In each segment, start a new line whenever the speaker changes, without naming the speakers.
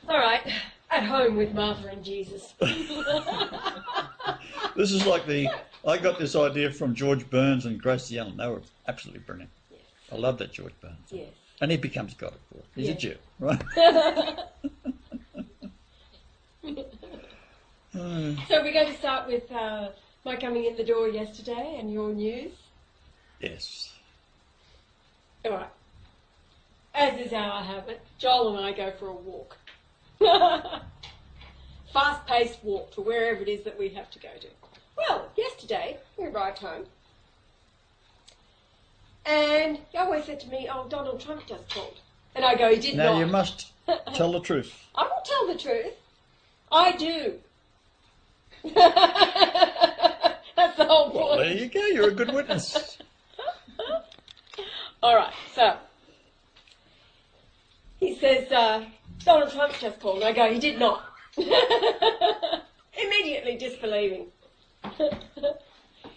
All right, at home with Martha and Jesus.
This is like I got this idea from George Burns and Gracie Allen. They were absolutely brilliant.
Yes.
I love that George Burns.
Yes.
And he becomes God, of course. He's a Jew, right?
So we're going to start with my coming in the door yesterday and your news.
Yes.
All right. As is our habit, Joel and I go for a walk. Fast-paced walk to wherever it is that we have to go to. Well, yesterday we arrived home and Yahweh said to me, "Oh, Donald Trump just called." And I go, "He did not."
Now you must tell the truth.
I will tell the truth. I do. That's the whole point.
Well, there you go. You're a good witness.
All right, so he says, Donald Trump just called. And I go, "He did not." Immediately disbelieving.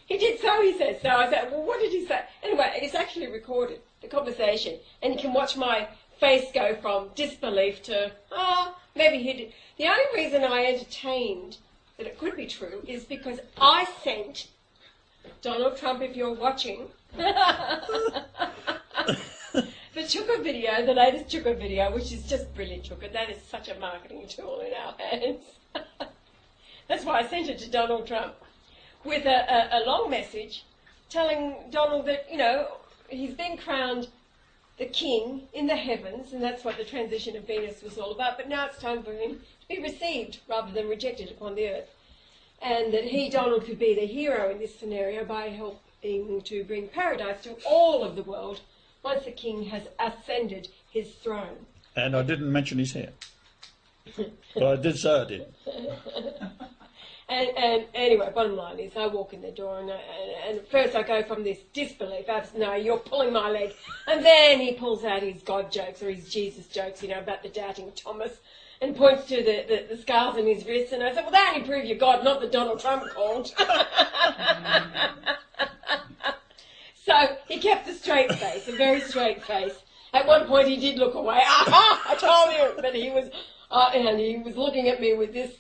"He did so," he says. So I said, "Well, what did he say?" Anyway, it's actually recorded, the conversation, and you can watch my face go from disbelief to, maybe he did. The only reason I entertained that it could be true is because I sent Donald Trump, if you're watching, the Chukka video, the latest Chukka video, which is just brilliant Chukka. That is such a marketing tool in our hands. That's why I sent it to Donald Trump with a long message telling Donald that, he's been crowned the king in the heavens, and that's what the transition of Venus was all about, but now it's time for him to be received rather than rejected upon the earth. And that he, Donald, could be the hero in this scenario by helping to bring paradise to all of the world once the king has ascended his throne.
And I didn't mention his hair. But I did say I did.
And anyway, bottom line is I walk in the door and at first I go from this disbelief, no, you're pulling my leg. And then he pulls out his God jokes or his Jesus jokes, about the doubting Thomas, and points to the scars on his wrists. And I said, well, that only prove you're God, not that Donald Trump called. So he kept a straight face, a very straight face. At one point he did look away. I told you, but he was, and he was looking at me with this.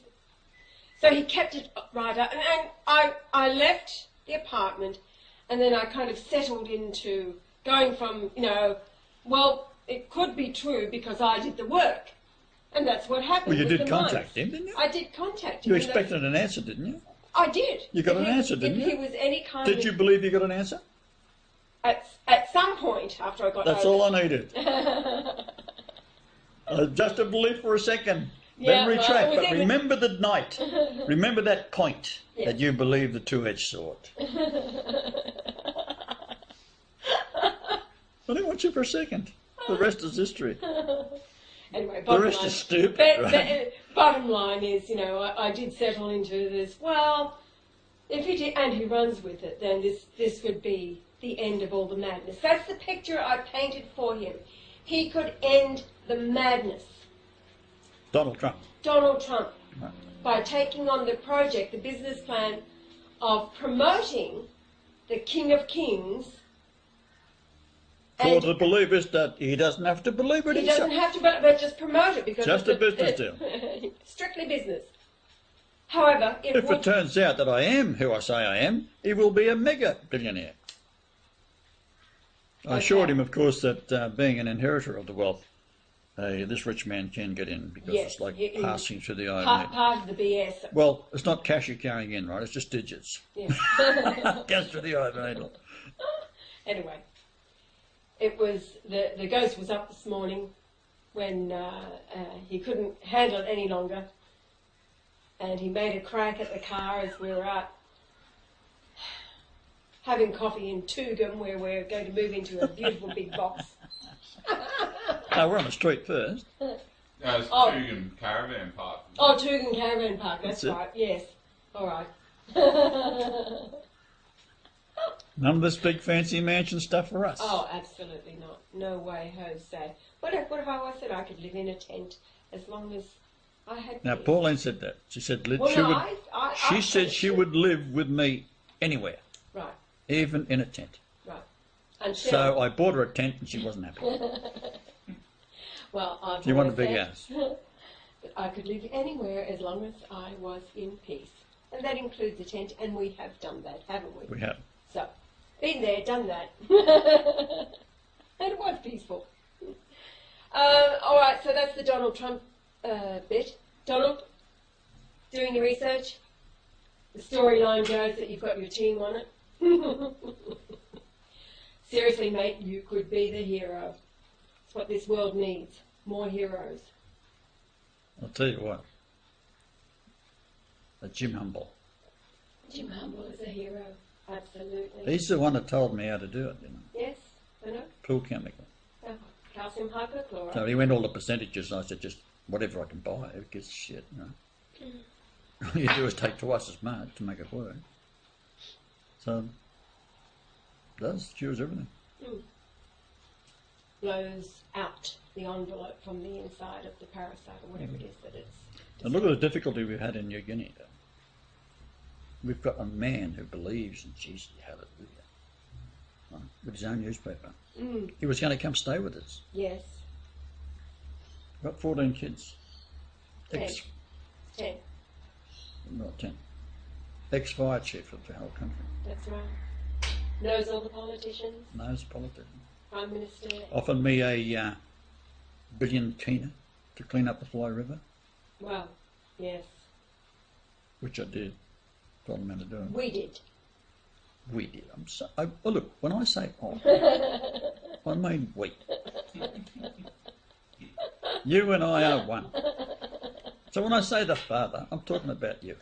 So he kept it right up, and I left the apartment, and then I kind of settled into going from, well, it could be true because I did the work, and that's what happened.
Well, you did contact him, didn't you?
I did contact him.
You expected an answer, didn't you?
I did.
You got an answer, didn't you?
If he was any kind of...
Did you believe you got an answer?
At some point after I got
That's
over.
all I needed. Just a belief for a second.
Yeah,
then retract.
well,
But remember the night. Remember that point that you believed the two-edged sword. I didn't want you for a second. The rest is history.
Anyway,
the rest is stupid. Right?
Bottom line is, I did settle into this. Well, if he did, and he runs with it, then this would be the end of all the madness. That's the picture I painted for him. He could end the madness.
Donald Trump.
Donald Trump.
Right.
By taking on the project, the business plan of promoting the King of Kings.
For the believers that he doesn't have to believe it himself.
He doesn't have to, but just promote it because
just a business deal.
Strictly business. However,
if it turns out that I am who I say I am, he will be a mega billionaire. I assured him, of course, that being an inheritor of the wealth, this rich man can get in because it's like passing through the eye.
Part of the BS.
Well, it's not cash you're carrying in, right? It's just digits.
Yeah.
Goes through the eye of an needle.
Anyway, it was the ghost was up this morning when he couldn't handle it any longer, and he made a crack at the car as we were out having coffee in Toogan, where we're going to move into a beautiful big box.
No, we're on the street first.
No, it's Toogan Caravan Park.
Oh, Toogan Caravan Park, that's right, yes. All right.
None of this big fancy mansion stuff for us.
Oh, absolutely not. No way, Jose. What if I said I could live in a tent as long as I had...
Now, Pauline said that. She said
she
said she would live with me anywhere.
Right.
Even in a tent.
Right.
So I bought her a tent and she wasn't happy.
Well,
you want a big house.
that I could live anywhere as long as I was in peace. And that includes a tent, and we have done that, haven't we?
We have.
So, been there, done that. And it was peaceful. All right, so that's the Donald Trump bit. Donald, doing your research? The storyline goes that you've got your team on it. Seriously, mate, you could be the hero. It's what this world needs. More heroes.
I'll tell you what. Jim Humble.
Jim Humble is a hero. Absolutely.
He's the one that told me how to do it, you know.
Yes, I know.
Pool chemical.
Oh, calcium hypochlorite.
So he went all the percentages, and I said, just whatever I can buy. Who gives a shit, you know. All you do is take twice as much to make it work. So, it does, cures everything.
Blows out the envelope from the inside of the parasite or whatever it is that it's...
And look at the difficulty we've had in New Guinea. Though. We've got a man who believes in Jesus, hallelujah, right, with his own newspaper. He was going to come stay with us.
Yes.
Got 14 kids.
10.
Not 10. Ex-fire chief of the whole country.
That's right. Knows all the politicians.
Knows politicians.
Prime Minister.
Offered me a billion kina to clean up the Fly River.
Well, yes.
Which I did. Told him how to do it.
We did.
We did. Oh, look, when I say I mean we. You and I are one. So when I say the Father, I'm talking about you.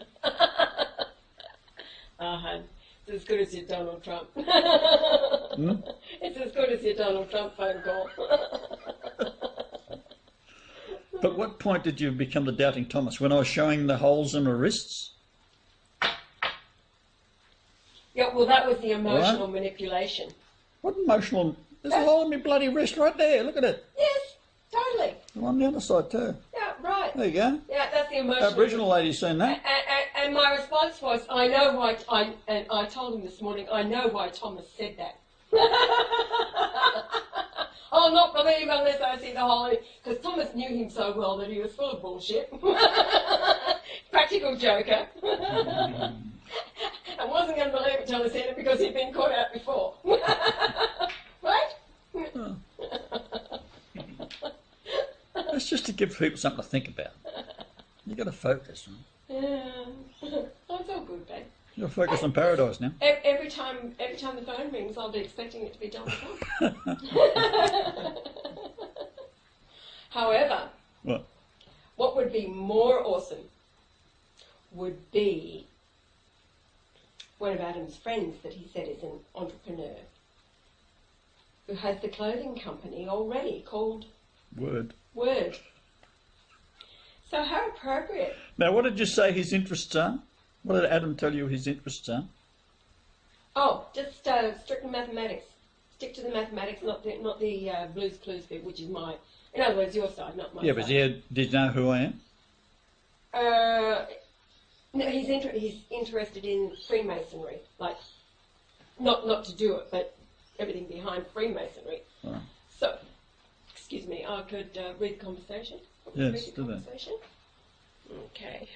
It's as good as your Donald Trump.
Hmm?
It's as good as your Donald Trump phone call.
But what point did you become the doubting Thomas? When I was showing the holes in my wrists?
Yeah, well, that was the emotional manipulation.
What emotional? There's a hole in my bloody wrist right there. Look at it.
Yes, totally.
One on the other side too.
Yeah, right.
There you go.
Yeah, that's the emotional.
Aboriginal lady's seen that.
And my response was, I know why. I told him this morning, I know why Thomas said that. I'll not believe unless I see the hole. Because Thomas knew him so well that he was full of bullshit. Practical joker. I wasn't going to believe it till I said it because he'd been caught out before. Right?
Oh. That's just to give people something to think about. You've got to focus.
Yeah. Oh, it's all good, babe.
You've got to focus on paradise now.
Every time the phone rings, I'll be expecting it to be Donald Trump. However, what would be more awesome would be one of Adam's friends that he said is an entrepreneur who has the clothing company already called
Word.
So how appropriate.
Now, what did you say his interests are? What did Adam tell you his interests are?
Oh, just strictly mathematics. Stick to the mathematics, not the Blues Clues bit, which is my, in other words, your side, not my side.
Yeah, but did you know who I am?
No, he's interested in Freemasonry, like not to do it, but everything behind Freemasonry.
Right.
So, excuse me, I could read the conversation.
Yes, do that.
Okay.